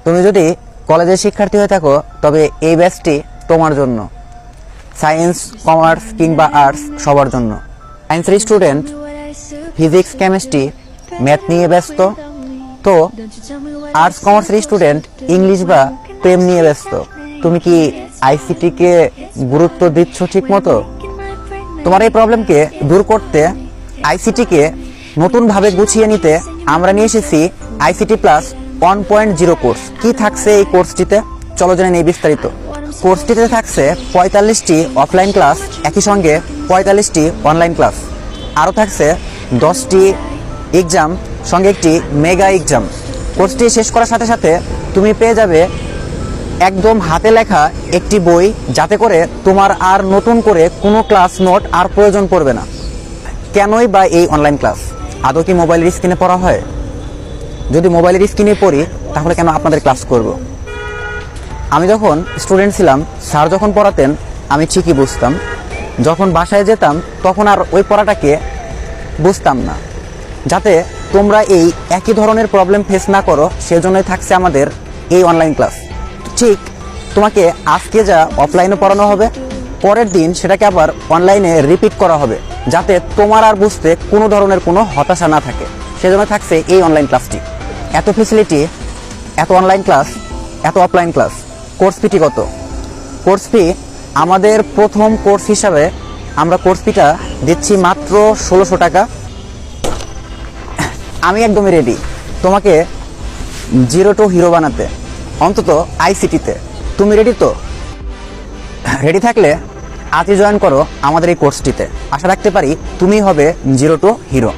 তুমি যদি কলেজের শিক্ষার্থী হয়ে থাকো তবে এই ব্যাচটি তোমার জন্য। সায়েন্স, কমার্স কিংবা আর্টস সবার জন্য। সায়েন্সের স্টুডেন্ট ফিজিক্স, কেমিস্ট্রি, ম্যাথ নিয়ে ব্যস্ত, তো আর্টস কমার্সের স্টুডেন্ট ইংলিশ বা প্রেম নিয়ে ব্যস্ত। তুমি কি আইসিটিকে গুরুত্ব দিচ্ছ ঠিক মতো? তোমার এই প্রবলেমকে দূর করতে, আইসিটিকে নতুনভাবে গুছিয়ে নিতে আমরা নিয়ে এসেছি আইসিটি প্লাস 1.0 কোর্স। কি থাকছে এই কোর্সটিতে, চলো জেনে নেই বিস্তারিত। কোর্সটিতে থাকছে 45টি অফলাইন ক্লাস, একই সঙ্গে 45টি অনলাইন ক্লাস। আরও থাকছে 10টি এক্সাম, সঙ্গে একটি মেগা এক্সাম। কোর্সটি শেষ করার সাথে সাথে তুমি পেয়ে যাবে একদম হাতে লেখা একটি বই, যাতে করে তোমার আর নতুন করে কোনো ক্লাস নোট আর প্রয়োজন পড়বে না। কেনই বা এই অনলাইন ক্লাস? আদৌ কি মোবাইলের স্ক্রিনে পড়া হয়? যদি মোবাইলের স্ক্রিনে পড়ি তাহলে কেন আপনাদের ক্লাস করব? আমি যখন স্টুডেন্ট ছিলাম, স্যার যখন পড়াতেন আমি ঠিকই বুঝতাম, যখন বাসায় যেতাম তখন আর ওই পড়াটাকে বুঝতাম না। যাতে তোমরা এই একই ধরনের প্রবলেম ফেস না করো, সেজন্যই থাকছে আমাদের এই অনলাইন ক্লাস। ঠিক তোমাকে আজকে যা অফলাইনে পড়ানো হবে, পরের দিন সেটাকে আবার অনলাইনে রিপিট করা হবে, যাতে তোমার আর বুঝতে কোনো ধরনের কোনো হতাশা না থাকে। সেজন্য থাকছে এই অনলাইন ক্লাসটি। এত ফেসিলিটি, এত অনলাইন ক্লাস, এত অফলাইন ক্লাস। কোর্স ফিটি কত? কোর্স ফি আমাদের প্রথম কোর্স হিসাবে আমরা কোর্স ফিটা দিচ্ছি মাত্র 1600 টাকা। আমি একদমই রেডি তোমাকে জিরো টু হিরো বানাতে, অন্তত আইসিটিতে। তুমি রেডি তো? রেডি থাকলে আজই জয়েন করো আমাদের এই কোর্সটিতে। আশা রাখতে পারি তুমি হবে জিরো টু হিরো।